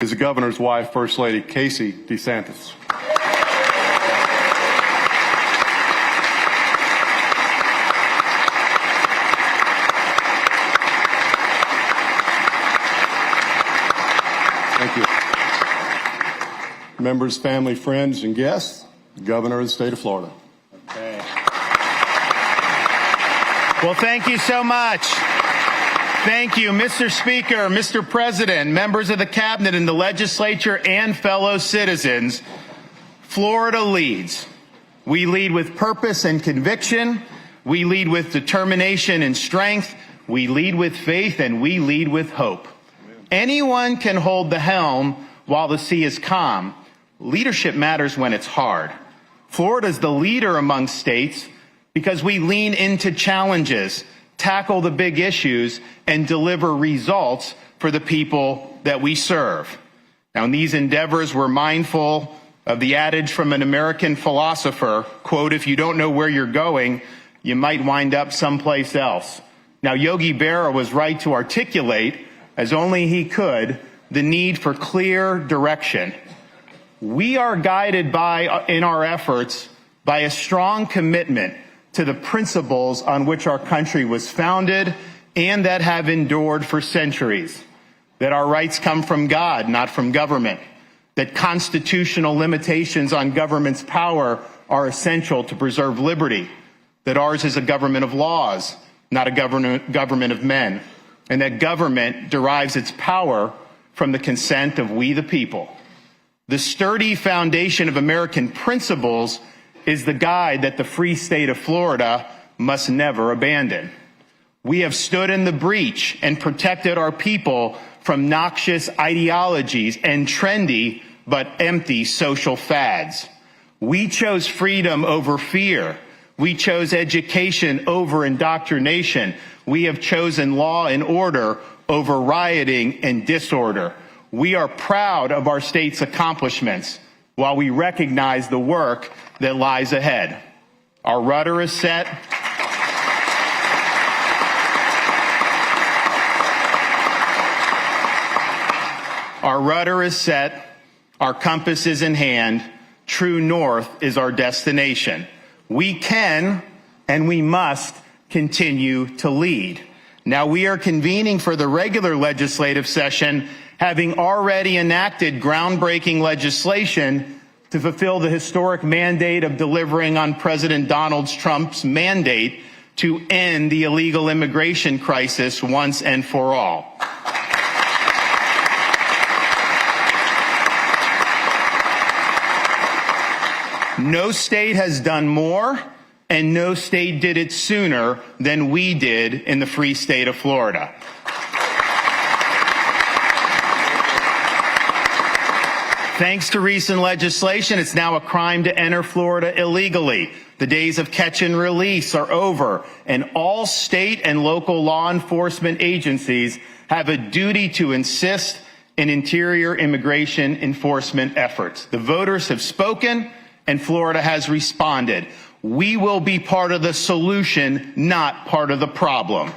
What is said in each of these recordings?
is the governor's wife, First Lady Casey DeSantis. Thank you. Members, family, friends, and guests, the Governor of the state of Florida. Okay. Well, thank you so much. Thank you, Mr. Speaker, Mr. President, members of the Cabinet and the legislature, and fellow citizens. Florida leads. We lead with purpose and conviction. We lead with determination and strength. We lead with faith, and we lead with hope. Anyone can hold the helm while the sea is calm. Leadership matters when it's hard. Florida is the leader among states because we lean into challenges, tackle the big issues, and deliver results for the people that we serve. Now, in these endeavors, we're mindful of the adage from an American philosopher, quote, "If you don't know where you're going, you might wind up someplace else." Now, Yogi Berra was right to articulate, as only he could, the need for clear direction. We are guided in our efforts by a strong commitment to the principles on which our country was founded and that have endured for centuries. That our rights come from God, not from government. That constitutional limitations on government's power are essential to preserve liberty. That ours is a government of laws, not a government of men. And that government derives its power from the consent of we the people. The sturdy foundation of American principles is the guide that the free state of Florida must never abandon. We have stood in the breach and protected our people from noxious ideologies and trendy but empty social fads. We chose freedom over fear. We chose education over indoctrination. We have chosen law and order over rioting and disorder. We are proud of our state's accomplishments while we recognize the work that lies ahead. Our rudder is set. Our rudder is set. Our compass is in hand. True north is our destination. We can and we must continue to lead. Now, we are convening for the regular legislative session, having already enacted groundbreaking legislation to fulfill the historic mandate of delivering on President Donald Trump's mandate to end the illegal immigration crisis once and for all. No state has done more, and no state did it sooner than we did in the free state of Florida. Thanks to recent legislation, it's now a crime to enter Florida illegally. The days of catch and release are over, and all state and local law enforcement agencies have a duty to assist in interior immigration enforcement efforts. The voters have spoken, and Florida has responded. We will be part of the solution, not part of the problem.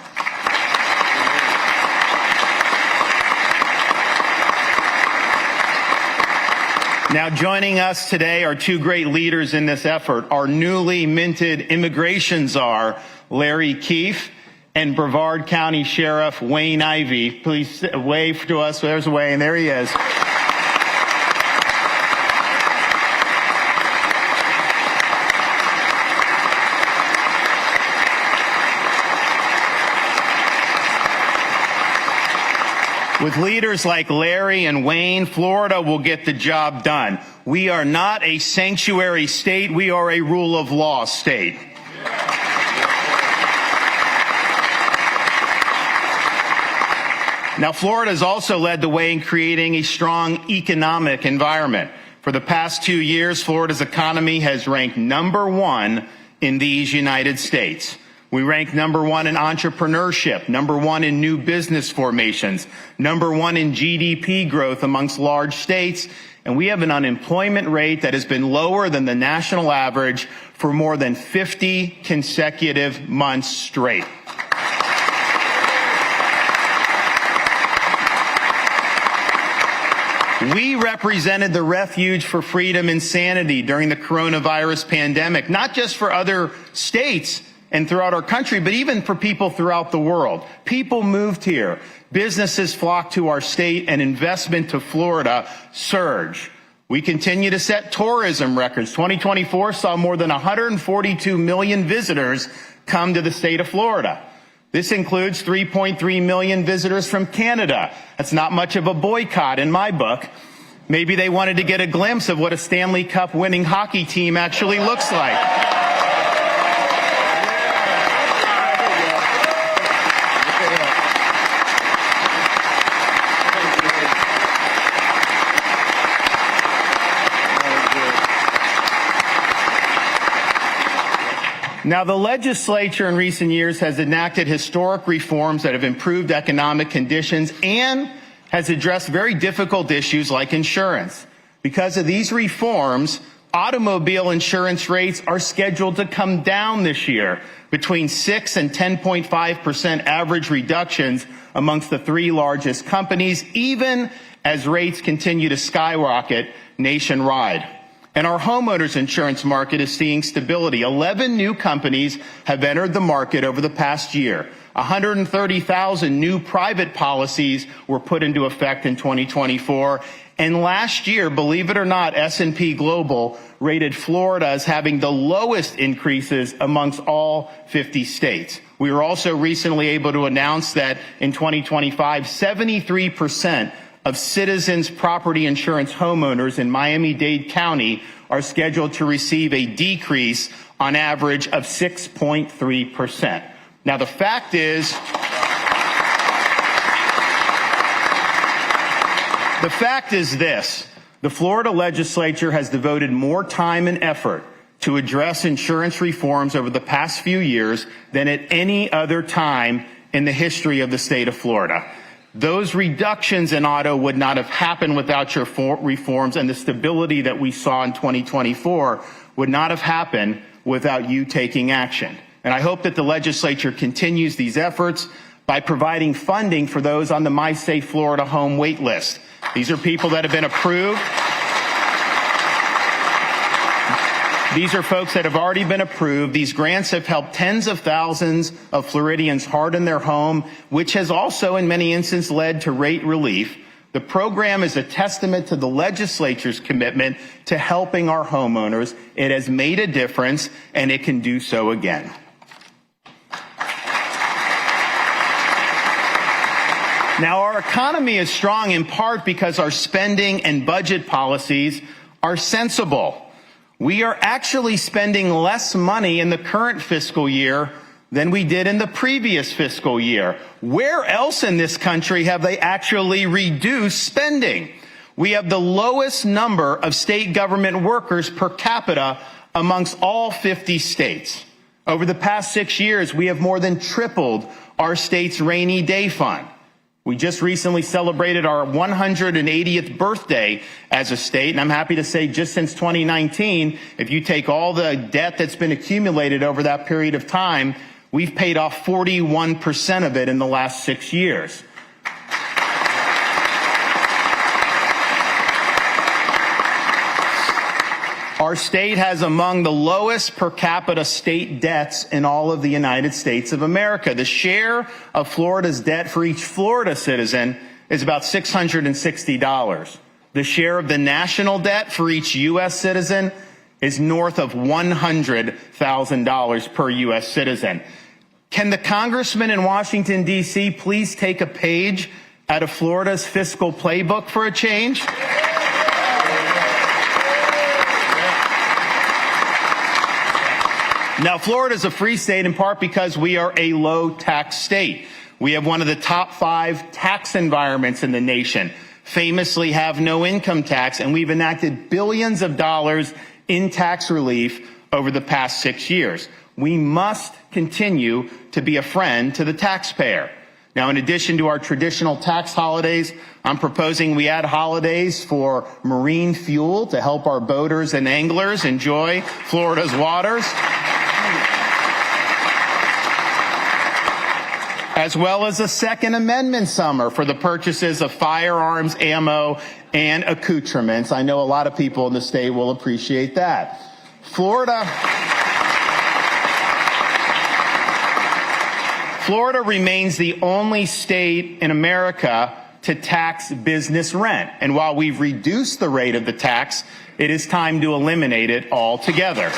Now, joining us today are two great leaders in this effort, our newly minted immigration czar, Larry Keefe, and Brevard County Sheriff Wayne Ivey. Please wave to us. There's Wayne. There he is. With leaders like Larry and Wayne, Florida will get the job done. We are not a sanctuary state. We are a rule of law state. Now, Florida has also led the way in creating a strong economic environment. For the past 2 years, Florida's economy has ranked #1 in these United States. We rank #1 in entrepreneurship, #1 in new business formations, #1 in GDP growth amongst large states, and we have an unemployment rate that has been lower than the national average for more than 50 consecutive months straight. We represented the refuge for freedom and sanity during the coronavirus pandemic, not just for other states and throughout our country, but even for people throughout the world. People moved here. Businesses flocked to our state, and investment to Florida surged. We continue to set tourism records. 2024 saw more than 142 million visitors come to the state of Florida. This includes 3.3 million visitors from Canada. That's not much of a boycott in my book. Maybe they wanted to get a glimpse of what a Stanley Cup winning hockey team actually looks like. Now, the legislature in recent years has enacted historic reforms that have improved economic conditions and has addressed very difficult issues like insurance. Because of these reforms, automobile insurance rates are scheduled to come down this year, between 6 and 10.5% average reductions amongst the three largest companies, even as rates continue to skyrocket nationwide. And our homeowners insurance market is seeing stability. 11 new companies have entered the market over the past year. 130,000 new private policies were put into effect in 2024. And last year, believe it or not, S&P Global rated Florida as having the lowest increases amongst all 50 states. We were also recently able to announce that in 2025, 73% of Citizens property insurance homeowners in Miami-Dade County are scheduled to receive a decrease on average of 6.3%. Now, the fact is this: the Florida legislature has devoted more time and effort to address insurance reforms over the past few years than at any other time in the history of the state of Florida. Those reductions in auto would not have happened without your reforms, and the stability that we saw in 2024 would not have happened without you taking action. And I hope that the legislature continues these efforts by providing funding for those on the My Safe Florida Home wait list. These are people that have been approved. These are folks that have already been approved. These grants have helped tens of thousands of Floridians harden their home, which has also in many instances led to rate relief. The program is a testament to the legislature's commitment to helping our homeowners. It has made a difference, and it can do so again. Now, our economy is strong in part because our spending and budget policies are sensible. We are actually spending less money in the current fiscal year than we did in the previous fiscal year. Where else in this country have they actually reduced spending? We have the lowest number of state government workers per capita amongst all 50 states. Over the past 6 years, we have more than tripled our state's rainy day fund. We just recently celebrated our 180th birthday as a state, and I'm happy to say just since 2019, if you take all the debt that's been accumulated over that period of time, we've paid off 41% of it in the last 6 years. Our state has among the lowest per capita state debts in all of the United States of America. The share of Florida's debt for each Florida citizen is about $660. The share of the national debt for each U.S. citizen is north of $100,000 per U.S. citizen. Can the congressman in Washington, D.C. please take a page out of Florida's fiscal playbook for a change? Now, Florida is a free state in part because we are a low-tax state. We have one of the top 5 tax environments in the nation, famously have no income tax, and we've enacted billions of dollars in tax relief over the past 6 years. We must continue to be a friend to the taxpayer. Now, in addition to our traditional tax holidays, I'm proposing we add holidays for marine fuel to help our boaters and anglers enjoy Florida's waters. as well as a Second Amendment summer for the purchases of firearms, ammo, and accoutrements. I know a lot of people in the state will appreciate that. Florida remains the only state in America to tax business rent. And while we've reduced the rate of the tax, it is time to eliminate it altogether.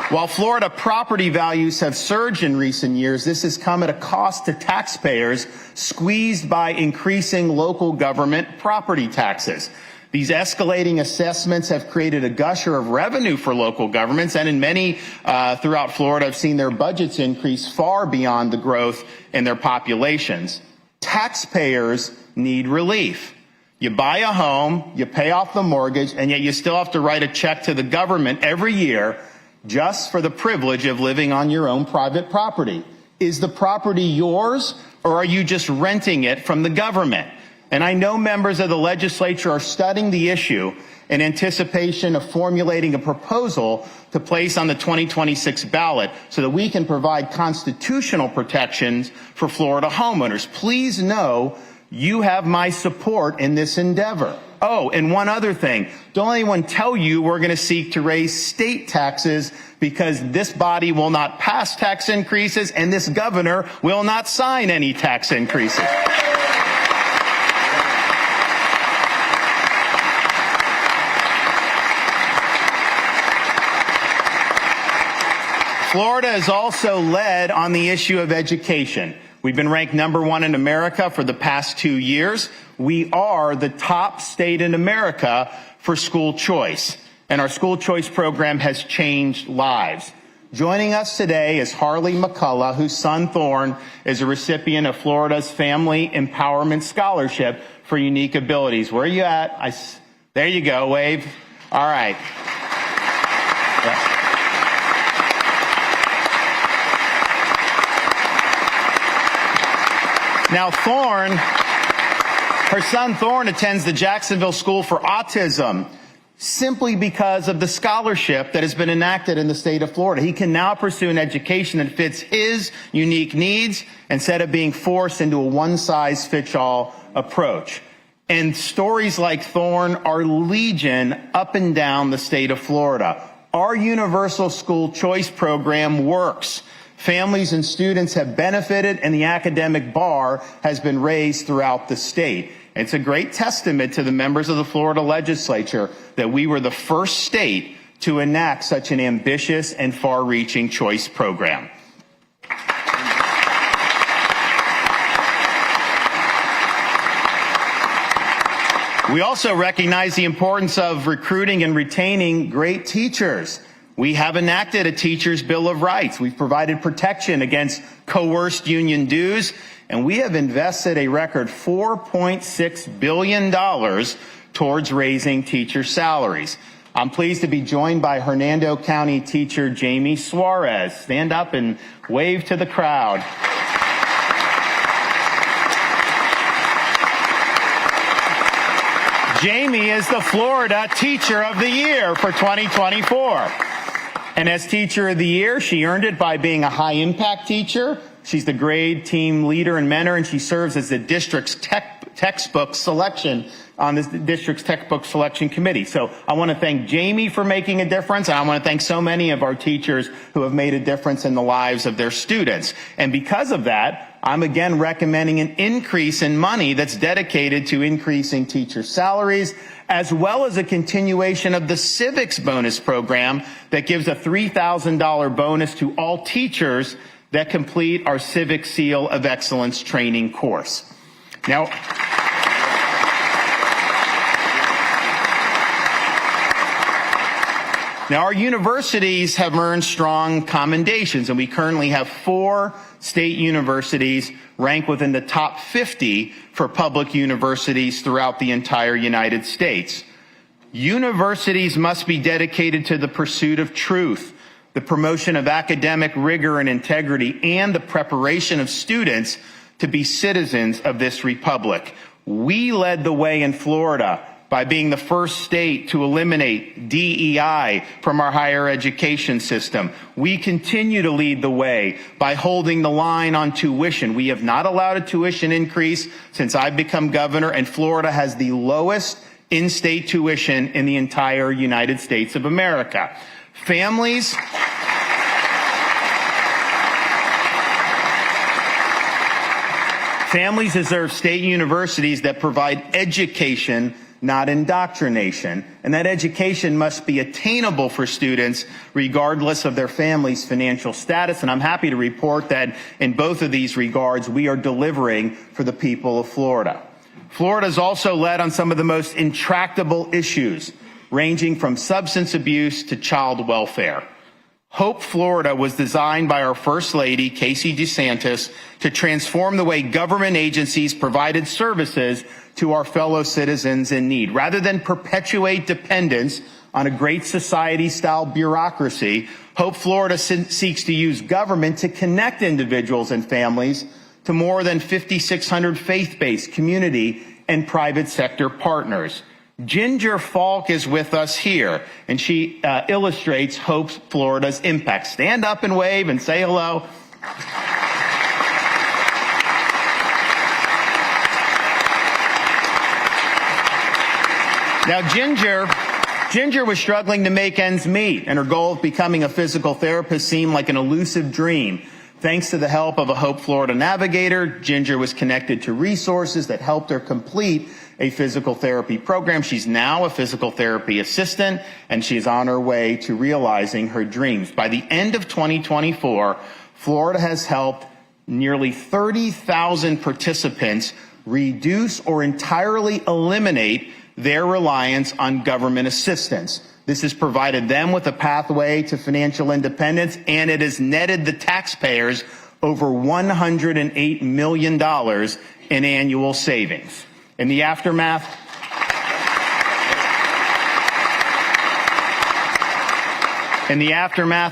While Florida property values have surged in recent years, this has come at a cost to taxpayers squeezed by increasing local government property taxes. These escalating assessments have created a gusher of revenue for local governments, and in many throughout Florida have seen their budgets increase far beyond the growth in their populations. Taxpayers need relief. You buy a home, you pay off the mortgage, and yet you still have to write a check to the government every year just for the privilege of living on your own private property. Is the property yours, or are you just renting it from the government? And I know members of the legislature are studying the issue in anticipation of formulating a proposal to place on the 2026 ballot so that we can provide constitutional protections for Florida homeowners. Please know you have my support in this endeavor. Oh, and one other thing. Don't anyone tell you we're going to seek to raise state taxes, because this body will not pass tax increases and this governor will not sign any tax increases. Florida has also led on the issue of education. We've been ranked #1 in America for the past 2 years. We are the top state in America for school choice, and our school choice program has changed lives. Joining us today is Harley McCullough, whose son Thorne is a recipient of Florida's Family Empowerment Scholarship for Unique Abilities. Where are you at? There you go, wave. All right. Yeah. Now, her son Thorne attends the Jacksonville School for Autism simply because of the scholarship that has been enacted in the state of Florida. He can now pursue an education that fits his unique needs instead of being forced into a one-size-fits-all approach. And stories like Thorne are legion up and down the state of Florida. Our universal school choice program works. Families and students have benefited, and the academic bar has been raised throughout the state. It's a great testament to the members of the Florida legislature that we were the first state to enact such an ambitious and far-reaching choice program. We also recognize the importance of recruiting and retaining great teachers. We have enacted a Teachers' Bill of Rights. We've provided protection against coerced union dues, and we have invested a record $4.6 billion towards raising teacher salaries. I'm pleased to be joined by Hernando County teacher Jamie Suarez. Stand up and wave to the crowd. Jamie is the Florida Teacher of the Year for 2024. And as Teacher of the Year, she earned it by being a high-impact teacher. She's the grade team leader and mentor, and she serves as the district's textbook selection on the district's textbook selection committee. So I want to thank Jamie for making a difference, and I want to thank so many of our teachers who have made a difference in the lives of their students. And because of that, I'm again recommending an increase in money that's dedicated to increasing teacher salaries, as well as a continuation of the civics bonus program that gives a $3,000 bonus to all teachers that complete our Civic Seal of Excellence training course. Now, our universities have earned strong commendations, and we currently have 4 state universities ranked within the top 50 for public universities throughout the entire United States. Universities must be dedicated to the pursuit of truth, the promotion of academic rigor and integrity, and the preparation of students to be citizens of this republic. We led the way in Florida by being the first state to eliminate DEI from our higher education system. We continue to lead the way by holding the line on tuition. We have not allowed a tuition increase since I've become governor, and Florida has the lowest in-state tuition in the entire United States of America. Families deserve state universities that provide education, not indoctrination, and that education must be attainable for students regardless of their family's financial status. And I'm happy to report that in both of these regards, we are delivering for the people of Florida. Florida has also led on some of the most intractable issues, ranging from substance abuse to child welfare. Hope Florida was designed by our First Lady, DeSantis, to transform the way government agencies provided services to our fellow citizens in need. Rather than perpetuate dependence on a great society-style bureaucracy, Hope Florida seeks to use government to connect individuals and families to more than 5,600 faith-based, community, and private sector partners. Ginger Falk is with us here, and she illustrates Hope Florida's impact. Stand up and wave and say hello. Now, Ginger was struggling to make ends meet, and her goal of becoming a physical therapist seemed like an elusive dream. Thanks to the help of a Hope Florida navigator, Ginger was connected to resources that helped her complete a physical therapy program. She's now a physical therapy assistant, and she's on her way to realizing her dreams. By the end of 2024, Florida has helped nearly 30,000 participants reduce or entirely eliminate their reliance on government assistance. This has provided them with a pathway to financial independence, and it has netted the taxpayers over $108 million in annual savings. In the aftermath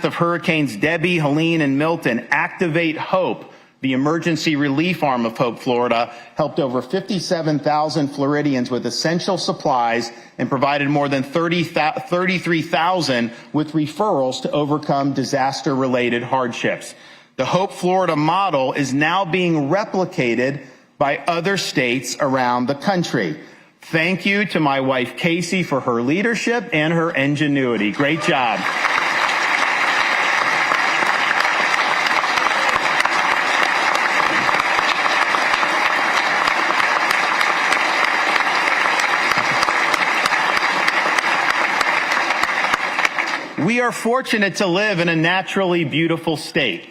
of Hurricanes Debbie, Helene, and Milton, Activate Hope, the emergency relief arm of Hope Florida, helped over 57,000 Floridians with essential supplies and provided more than 33,000 with referrals to overcome disaster-related hardships. The Hope Florida model is now being replicated by other states around the country. Thank you to my wife, Casey, for her leadership and her ingenuity. Great job. We are fortunate to live in a naturally beautiful state.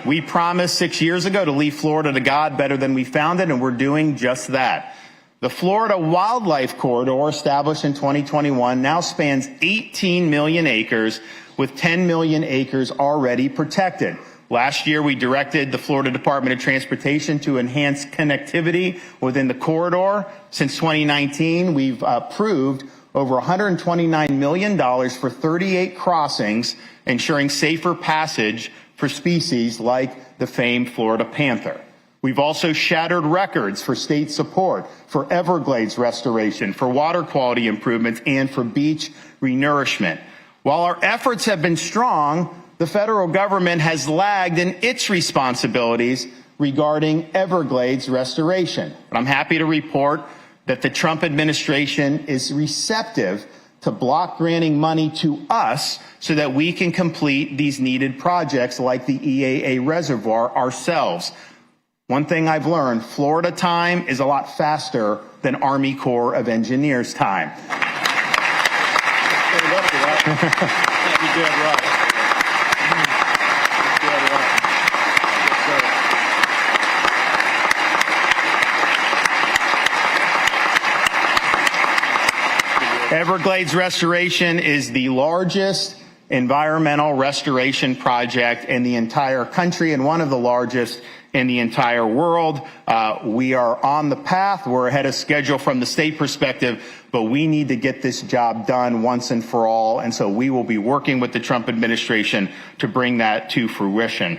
We promised 6 years ago to leave Florida to God better than we found it, and we're doing just that. The Florida Wildlife Corridor, established in 2021, now spans 18 million acres, with 10 million acres already protected. Last year, we directed the Florida Department of Transportation to enhance connectivity within the corridor. Since 2019, we've approved over $129 million for 38 crossings, ensuring safer passage for species like the famed Florida panther. We've also shattered records for state support, for Everglades restoration, for water quality improvements, and for beach renourishment. While our efforts have been strong, the federal government has lagged in its responsibilities regarding Everglades restoration. But I'm happy to report that the Trump administration is receptive to block granting money to us so that we can complete these needed projects like the EAA reservoir ourselves. One thing I've learned, Florida time is a lot faster than Army Corps of Engineers time. Everglades restoration is the largest environmental restoration project in the entire country and one of the largest in the entire world. We are on the path. We're ahead of schedule from the state perspective, but we need to get this job done once and for all. And so we will be working with the Trump administration to bring that to fruition.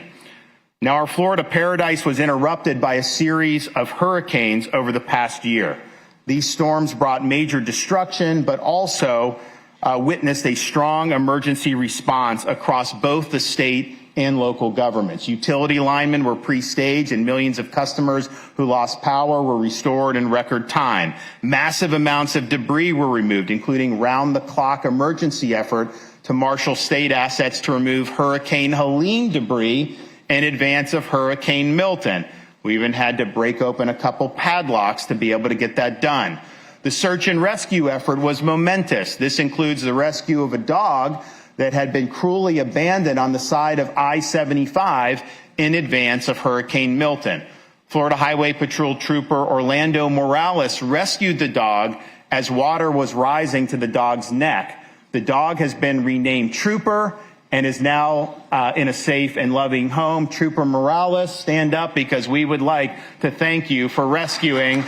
Now, our Florida paradise was interrupted by a series of hurricanes over the past year. These storms brought major destruction, but also witnessed a strong emergency response across both the state and local governments. Utility linemen were pre-staged and millions of customers who lost power were restored in record time. Massive amounts of debris were removed, including round-the-clock emergency effort to marshal state assets to remove Hurricane Helene debris in advance of Hurricane Milton. We even had to break open a couple padlocks to be able to get that done. The search and rescue effort was momentous. This includes the rescue of a dog that had been cruelly abandoned on the side of I-75 in advance of Hurricane Milton. Florida Highway Patrol Trooper Orlando Morales rescued the dog as water was rising to the dog's neck. The dog has been renamed Trooper and is now in a safe and loving home. Trooper Morales, stand up, because we would like to thank you for rescuing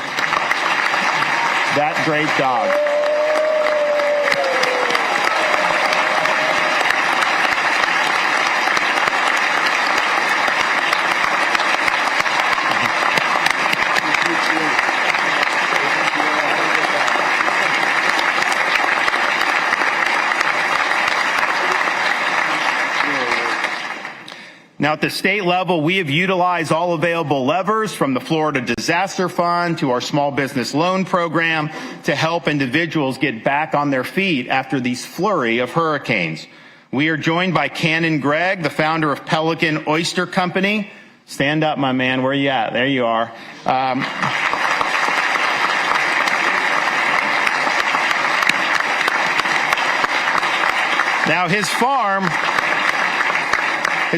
that great dog. Now, at the state level, we have utilized all available levers, from the Florida Disaster Fund to our small business loan program, to help individuals get back on their feet after these flurry of hurricanes. We are joined by Cannon Gregg, the founder of Pelican Oyster Company. Stand up, my man. Where are you at? There you are. Now, his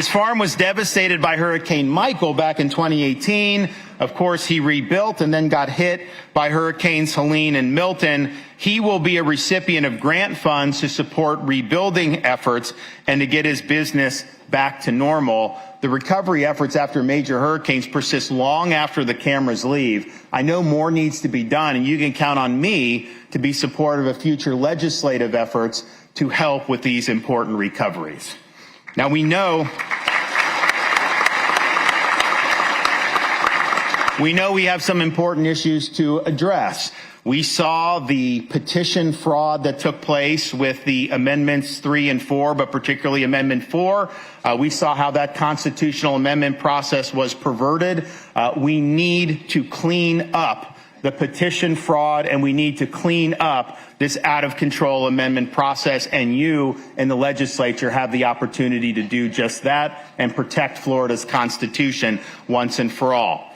farm was devastated by Hurricane Michael back in 2018. Of course, he rebuilt and then got hit by Hurricanes Helene and Milton. He will be a recipient of grant funds to support rebuilding efforts and to get his business back to normal. The recovery efforts after major hurricanes persist long after the cameras leave. I know more needs to be done, and you can count on me to be supportive of future legislative efforts to help with these important recoveries. Now, we know we have some important issues to address. We saw the petition fraud that took place with the amendments 3 and 4, but particularly Amendment 4. We saw how that constitutional amendment process was perverted. We need to clean up the petition fraud, and we need to clean up this out-of-control amendment process, and you in the legislature have the opportunity to do just that and protect Florida's Constitution once and for all.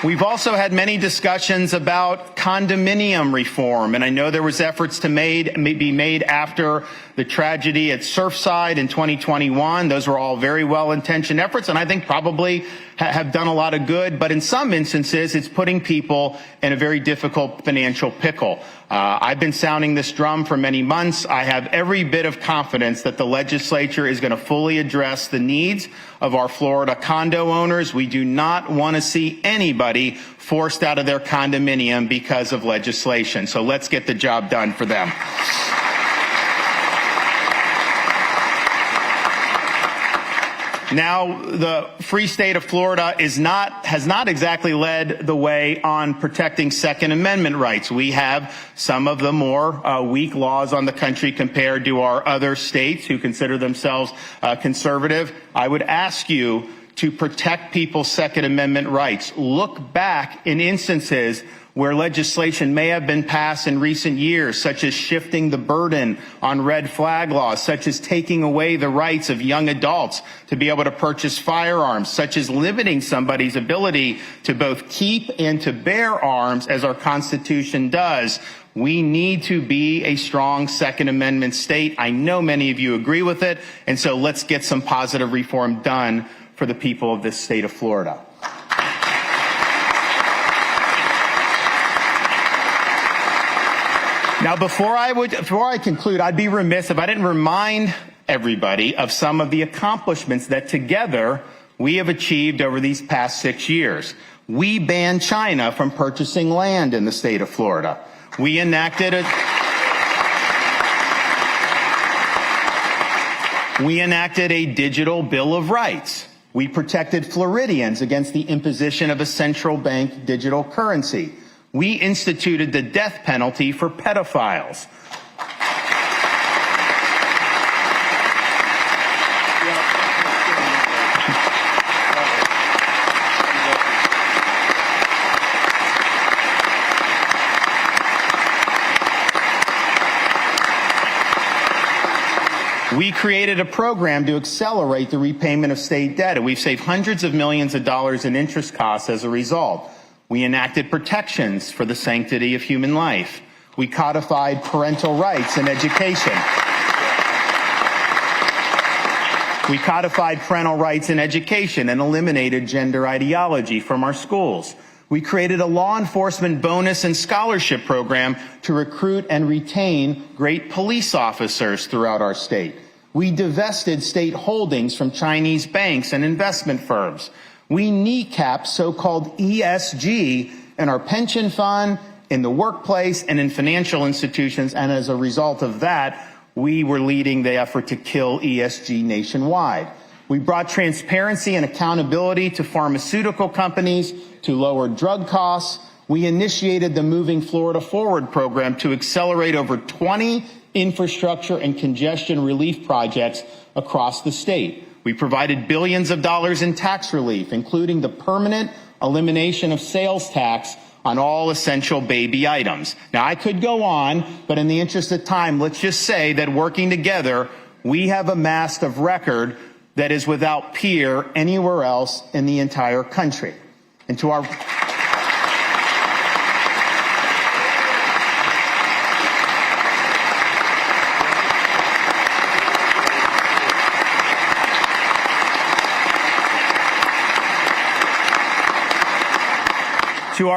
We've also had many discussions about condominium reform, and I know there was efforts to be made after the tragedy at Surfside in 2021. Those were all very well-intentioned efforts, and I think probably have done a lot of good, but in some instances, it's putting people in a very difficult financial pickle. I've been sounding this drum for many months. I have every bit of confidence that the legislature is going to fully address the needs of our Florida condo owners. We do not want to see anybody forced out of their condominium because of legislation. So let's get the job done for them. Now, the free state of Florida has not exactly led the way on protecting Second Amendment rights. We have some of the more weak laws on the country compared to our other states who consider themselves conservative. I would ask you to protect people's Second Amendment rights. Look back in instances where legislation may have been passed in recent years, such as shifting the burden on red flag laws, such as taking away the rights of young adults to be able to purchase firearms, such as limiting somebody's ability to both keep and to bear arms, as our Constitution does. We need to be a strong Second Amendment state. I know many of you agree with it, and so let's get some positive reform done for the people of this state of Florida. Now, before I conclude, I'd be remiss if I didn't remind everybody of some of the accomplishments that together we have achieved over these past 6 years. We banned China from purchasing land in the state of Florida. We enacted a digital Bill of Rights. We protected Floridians against the imposition of a central bank digital currency. We instituted the death penalty for pedophiles. We created a program to accelerate the repayment of state debt, and we've saved hundreds of millions of dollars in interest costs as a result. We enacted protections for the sanctity of human life. We codified parental rights in education. We codified parental rights in education and eliminated gender ideology from our schools. We created a law enforcement bonus and scholarship program to recruit and retain great police officers throughout our state. We divested state holdings from Chinese banks and investment firms. We kneecapped so-called ESG in our pension fund, in the workplace, and in financial institutions, and as a result of that, we were leading the effort to kill ESG nationwide. We brought transparency and accountability to pharmaceutical companies to lower drug costs. We initiated the Moving Florida Forward program to accelerate over 20 infrastructure and congestion relief projects across the state. We provided billions of dollars in tax relief, including the permanent elimination of sales tax on all essential baby items. Now, I could go on, but in the interest of time, let's just say that working together, we have amassed a record that is without peer anywhere else in the entire country. And to our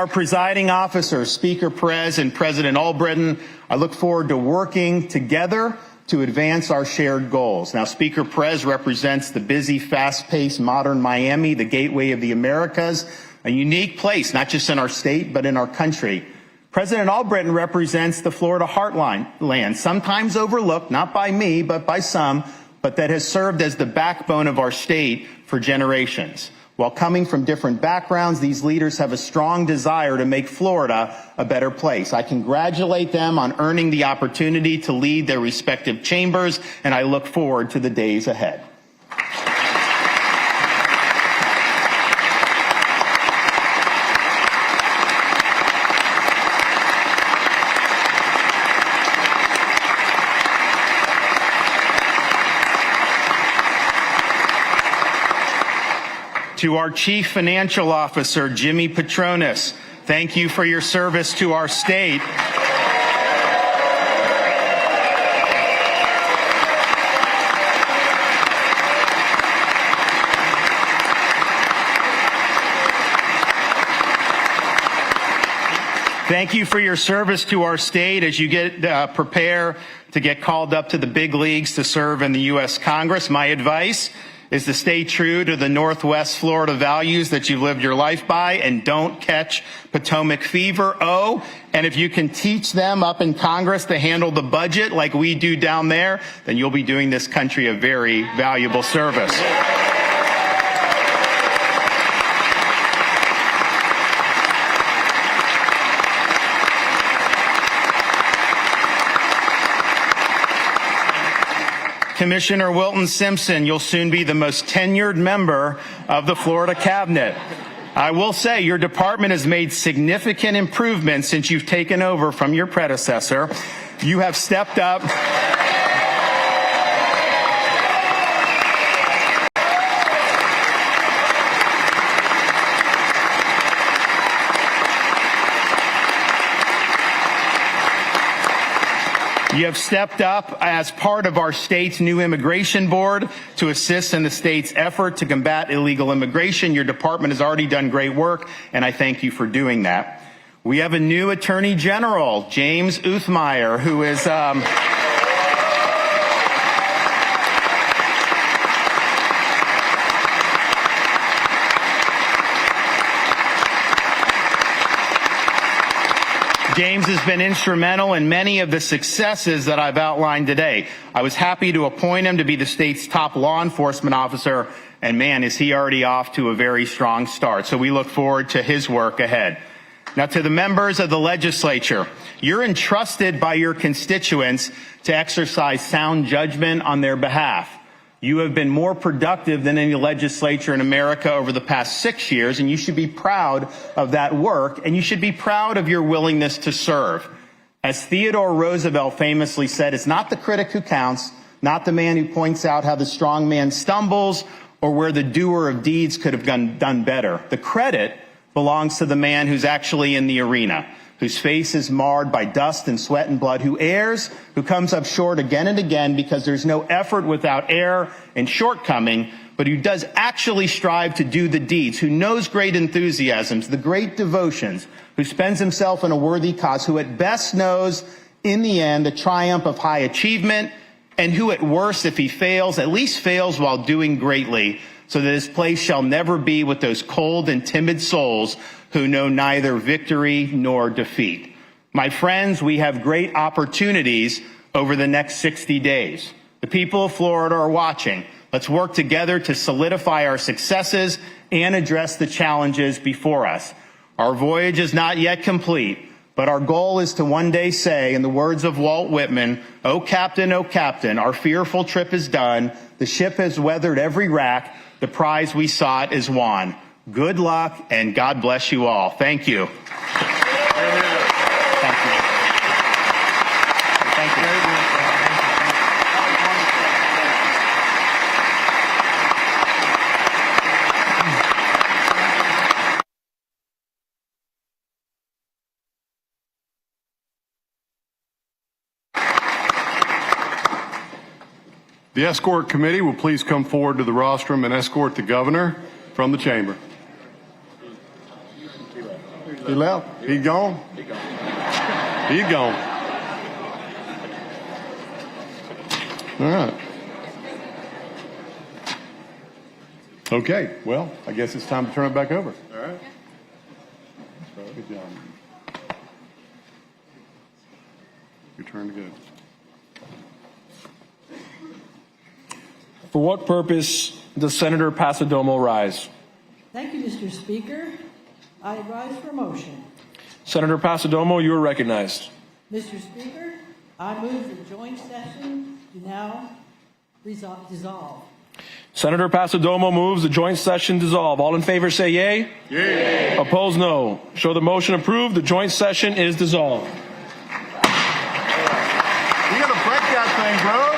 presiding officers, Speaker Perez and President Albritton, I look forward to working together to advance our shared goals. Now, Speaker Perez represents the busy, fast-paced, modern Miami, the gateway of the Americas, a unique place, not just in our state, but in our country. President Albritton represents the Florida heartland, sometimes overlooked, not by me, but by some, but that has served as the backbone of our state for generations. While coming from different backgrounds, these leaders have a strong desire to make Florida a better place. I congratulate them on earning the opportunity to lead their respective chambers, and I look forward to the days ahead. To our Chief Financial Officer, Jimmy Petronis, thank you for your service to our state. Thank you for your service to our state as you prepare to get called up to the big leagues to serve in the U.S. Congress. My advice is to stay true to the Northwest Florida values that you've lived your life by and don't catch Potomac fever. Oh, and if you can teach them up in Congress to handle the budget like we do down there, then you'll be doing this country a very valuable service. Commissioner Wilton Simpson, you'll soon be the most tenured member of the Florida cabinet. I will say your department has made significant improvements since you've taken over from your predecessor. You have stepped up. You have stepped up as part of our state's new immigration board to assist in the state's effort to combat illegal immigration. Your department has already done great work, and I thank you for doing that. We have a new Attorney General, James Uthmeyer, who is... James has been instrumental in many of the successes that I've outlined today. I was happy to appoint him to be the state's top law enforcement officer, and man, is he already off to a very strong start. So we look forward to his work ahead. Now, to the members of the legislature, you're entrusted by your constituents to exercise sound judgment on their behalf. You have been more productive than any legislature in America over the past 6 years, and you should be proud of that work, and you should be proud of your willingness to serve. As Theodore Roosevelt famously said, it's not the critic who counts, not the man who points out how the strong man stumbles or where the doer of deeds could have done better. The credit belongs to the man who's actually in the arena, whose face is marred by dust and sweat and blood, who errs, who comes up short again and again because there's no effort without error and shortcoming, but who does actually strive to do the deeds, who knows great enthusiasms, the great devotions, who spends himself in a worthy cause, who at best knows in the end the triumph of high achievement, and who at worst, if he fails, at least fails while doing greatly, so that his place shall never be with those cold and timid souls who know neither victory nor defeat. My friends, we have great opportunities over the next 60 days. The people of Florida are watching. Let's work together to solidify our successes and address the challenges before us. Our voyage is not yet complete, but our goal is to one day say, in the words of Walt Whitman, O Captain, our fearful trip is done. The ship has weathered every rack. The prize we sought is won. Good luck, and God bless you all. Thank you. Thank you. Thank you. The escort committee will please come forward to the rostrum and escort the governor from the chamber. He left? He gone? He's gone. All right. Okay, well, I guess it's time to turn it back over. All right. Good job. Your turn to go. For what purpose does Senator Pasadomo rise? Thank you, Mr. Speaker. I rise for motion. Senator Pasadomo, you are recognized. Mr. Speaker, I move the joint session to now dissolve. Senator Pasadomo moves the joint session dissolve. All in favor say yay. Yay. Opposed, no. Show the motion approved. The joint session is dissolved. You gotta break that thing, bro.